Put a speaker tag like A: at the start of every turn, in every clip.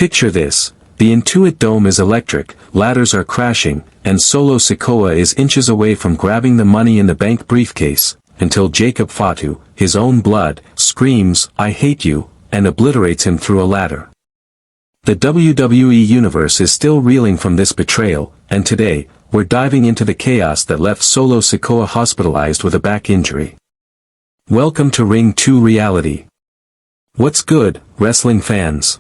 A: Picture this. The Intuit Dome is electric, ladders are crashing, and Solo Sikoa is inches away from grabbing the money in the bank briefcase, until Jacob Fatu, his own blood, screams, "I hate you," and obliterates him through a ladder. The WWE Universe is still reeling from this betrayal, and today, we're diving into the chaos that left Solo Sikoa hospitalized with a back injury. Welcome to Ring 2 Reality. What's good, wrestling fans?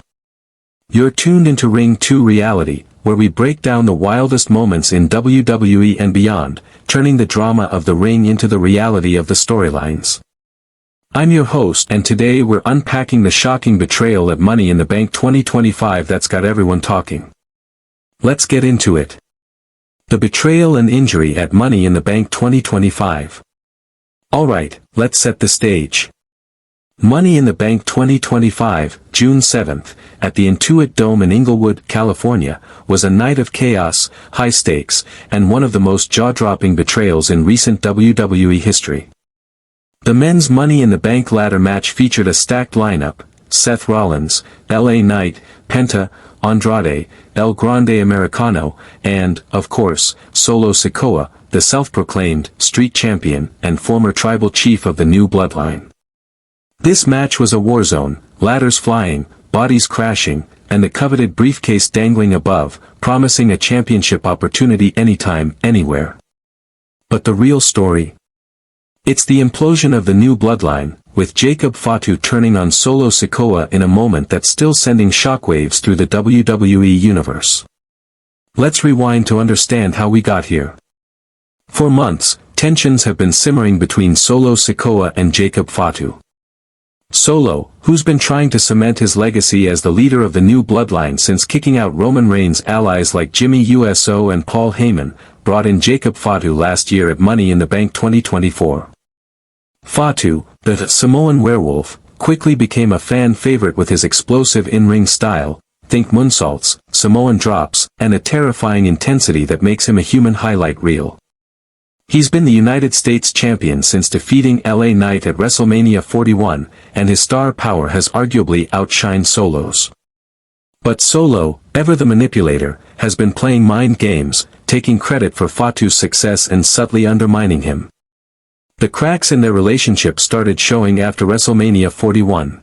A: You're tuned into Ring 2 Reality, where we break down the wildest moments in WWE and beyond, turning the drama of the ring into the reality of the storylines. I'm your host, and today we're unpacking the shocking betrayal at Money in the Bank 2025 that's got everyone talking. Let's get into it. The betrayal and injury at Money in the Bank 2025. Alright, let's set the stage. Money in the Bank 2025, June 7th, at the Intuit Dome in Inglewood, California, was a night of chaos, high stakes, and one of the most jaw-dropping betrayals in recent WWE history. The men's Money in the Bank ladder match featured a stacked lineup: Seth Rollins, LA Knight, Penta, Andrade, El Grande Americano, and, of course, Solo Sikoa, the self-proclaimed street champion and former tribal chief of the new Bloodline. This match was a war zone, ladders flying, bodies crashing, and the coveted briefcase dangling above, promising a championship opportunity anytime, anywhere. But the real story? It's the implosion of the new Bloodline, with Jacob Fatu turning on Solo Sikoa in a moment that's still sending shockwaves through the WWE Universe. Let's rewind to understand how we got here. For months, tensions have been simmering between Solo Sikoa and Jacob Fatu. Solo, who's been trying to cement his legacy as the leader of the new Bloodline since kicking out Roman Reigns' allies like Jimmy Uso and Paul Heyman, brought in Jacob Fatu last year at Money in the Bank 2024. Fatu, the Samoan werewolf, quickly became a fan favorite with his explosive in-ring style, think moonsaults, Samoan drops, and a terrifying intensity that makes him a human highlight reel. He's been the United States Champion since defeating LA Knight at WrestleMania 41, and his star power has arguably outshined Solo's. But Solo, ever the manipulator, has been playing mind games, taking credit for Fatu's success and subtly undermining him. The cracks in their relationship started showing after WrestleMania 41.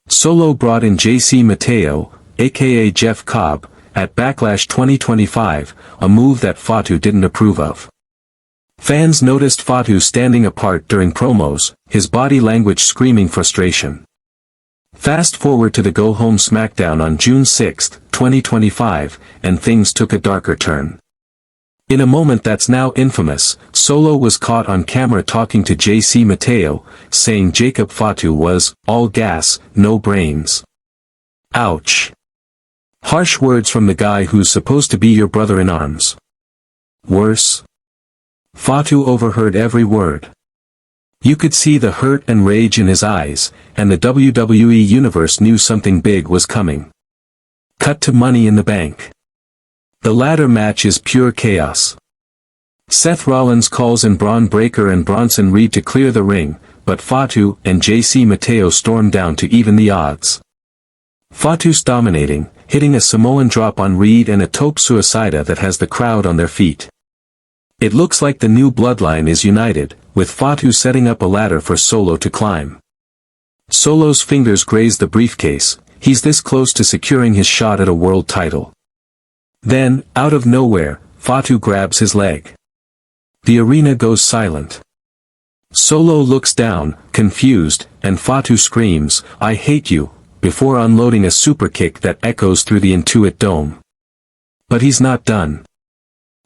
A: Solo brought in JC Mateo, aka Jeff Cobb, at Backlash 2025, a move that Fatu didn't approve of. Fans noticed Fatu standing apart during promos, his body language screaming frustration. Fast forward to the Go Home SmackDown on June 6, 2025, and things took a darker turn. In a moment that's now infamous, Solo was caught on camera talking to JC Mateo, saying Jacob Fatu was all gas, no brains. Ouch. Harsh words from the guy who's supposed to be your brother-in-arms. Worse. Fatu overheard every word. You could see the hurt and rage in his eyes, and the WWE Universe knew something big was coming. Cut to Money in the Bank. The ladder match is pure chaos. Seth Rollins calls in Braun Breaker and Bronson Reed to clear the ring, but Fatu and JC Mateo storm down to even the odds. Fatu's dominating, hitting a Samoan drop on Reed and a tope suicida that has the crowd on their feet. It looks like the new Bloodline is united, with Fatu setting up a ladder for Solo to climb. Solo's fingers graze the briefcase, he's this close to securing his shot at a world title. Then, out of nowhere, Fatu grabs his leg. The arena goes silent. Solo looks down, confused, and Fatu screams, "I hate you," before unloading a super kick that echoes through the Intuit Dome. But he's not done.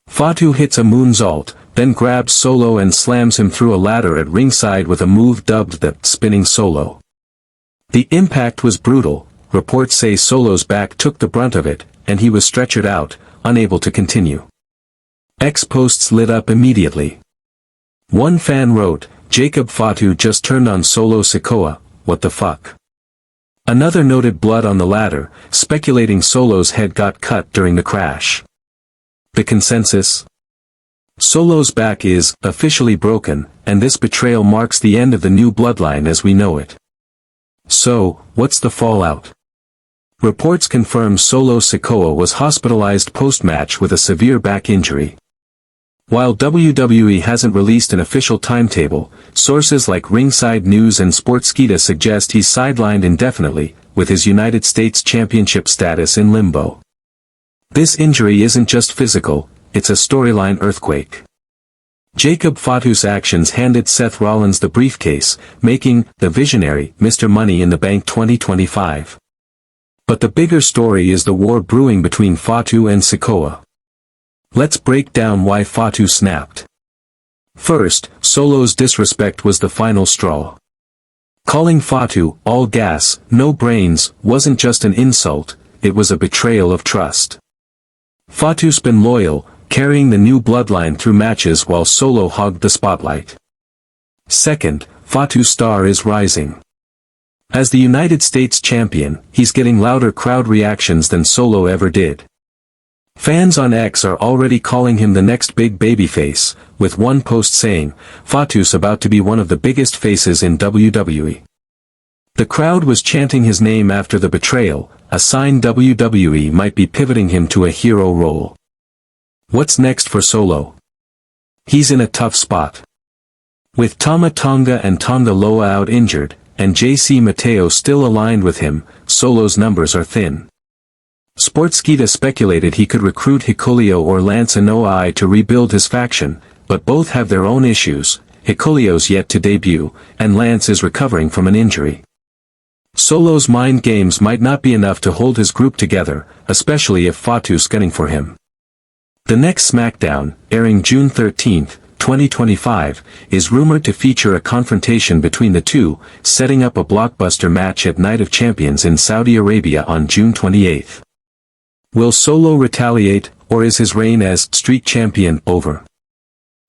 A: Fatu hits a moonsault, then grabs Solo and slams him through a ladder at ringside with a move dubbed the spinning Solo. The impact was brutal. Reports say Solo's back took the brunt of it, and he was stretchered out, unable to continue. X posts lit up immediately. One fan wrote, "Jacob Fatu just turned on Solo Sikoa, what the fuck?" Another noted blood on the ladder, speculating Solo's head got cut during the crash. The consensus? Solo's back is officially broken, and this betrayal marks the end of the new Bloodline as we know it. So, what's the fallout? Reports confirm Solo Sikoa was hospitalized post-match with a severe back injury. While WWE hasn't released an official timetable, sources like Ringside News and Sportskeeda suggest he's sidelined indefinitely, with his United States Championship status in limbo. This injury isn't just physical, it's a storyline earthquake. Jacob Fatu's actions handed Seth Rollins the briefcase, making the visionary Mr. Money in the Bank 2025. But the bigger story is the war brewing between Fatu and Sikoa. Let's break down why Fatu snapped. First, Solo's disrespect was the final straw. Calling Fatu all gas, no brains, wasn't just an insult, it was a betrayal of trust. Fatu's been loyal, carrying the new bloodline through matches while Solo hogged the spotlight. Second, Fatu's star is rising. As the United States Champion, he's getting louder crowd reactions than Solo ever did. Fans on X are already calling him the next big babyface, with one post saying, "Fatu's about to be one of the biggest faces in WWE." The crowd was chanting his name after the betrayal, a sign WWE might be pivoting him to a hero role. What's next for Solo? He's in a tough spot. With Tama Tonga and Tonga Loa out injured, and JC Mateo still aligned with him, Solo's numbers are thin. Sportskeeda speculated he could recruit Hikuleo or Lance Anoa'i to rebuild his faction, but both have their own issues. Hikuleo's yet to debut, and Lance is recovering from an injury. Solo's mind games might not be enough to hold his group together, especially if Fatu's gunning for him. The next SmackDown, airing June 13, 2025, is rumored to feature a confrontation between the two, setting up a blockbuster match at Night of Champions in Saudi Arabia on June 28. Will Solo retaliate, or is his reign as street champion over?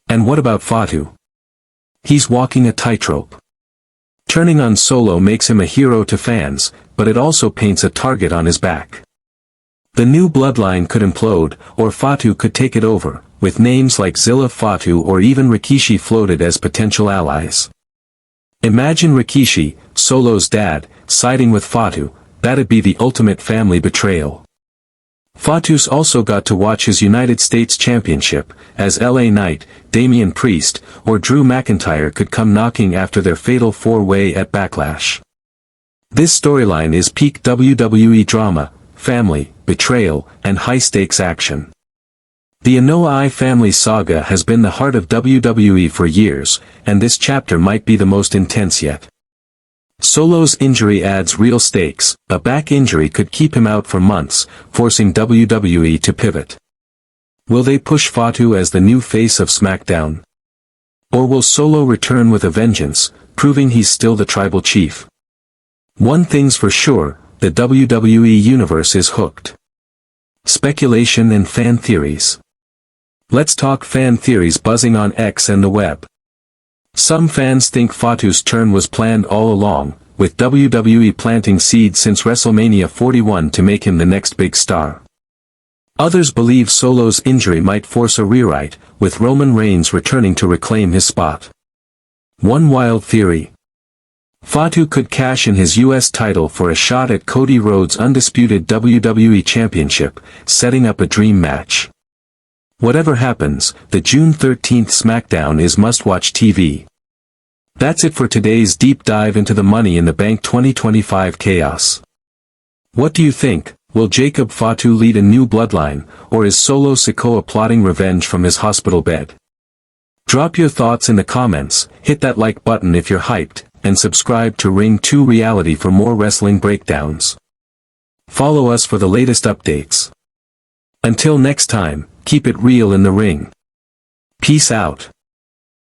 A: And what about Fatu? He's walking a tightrope. Turning on Solo makes him a hero to fans, but it also paints a target on his back. The new bloodline could implode, or Fatu could take it over, with names like Zilla Fatu or even Rikishi floated as potential allies. Imagine Rikishi, Solo's dad, siding with Fatu. That'd be the ultimate family betrayal. Fatu's also got to watch his United States Championship, as LA Knight, Damian Priest, or Drew McIntyre could come knocking after their fatal four-way at Backlash. This storyline is peak WWE drama, family, betrayal, and high-stakes action. The Anoa'i family saga has been the heart of WWE for years, and this chapter might be the most intense yet. Solo's injury adds real stakes. A back injury could keep him out for months, forcing WWE to pivot. Will they push Fatu as the new face of SmackDown? Or will Solo return with a vengeance, proving he's still the tribal chief? One thing's for sure, the WWE universe is hooked. Speculation and fan theories. Let's talk fan theories buzzing on X and the web. Some fans think Fatu's turn was planned all along, with WWE planting seeds since WrestleMania 41 to make him the next big star. Others believe Solo's injury might force a rewrite, with Roman Reigns returning to reclaim his spot. One wild theory. Fatu could cash in his US title for a shot at Cody Rhodes' undisputed WWE Championship, setting up a dream match. Whatever happens, the June 13th SmackDown is must-watch TV. That's it for today's deep dive into the Money in the Bank 2025 chaos. What do you think? Will Jacob Fatu lead a new bloodline, or is Solo Sikoa plotting revenge from his hospital bed? Drop your thoughts in the comments, hit that like button if you're hyped, and subscribe to Ring 2 Reality for more wrestling breakdowns. Follow us for the latest updates. Until next time, keep it real in the ring. Peace out.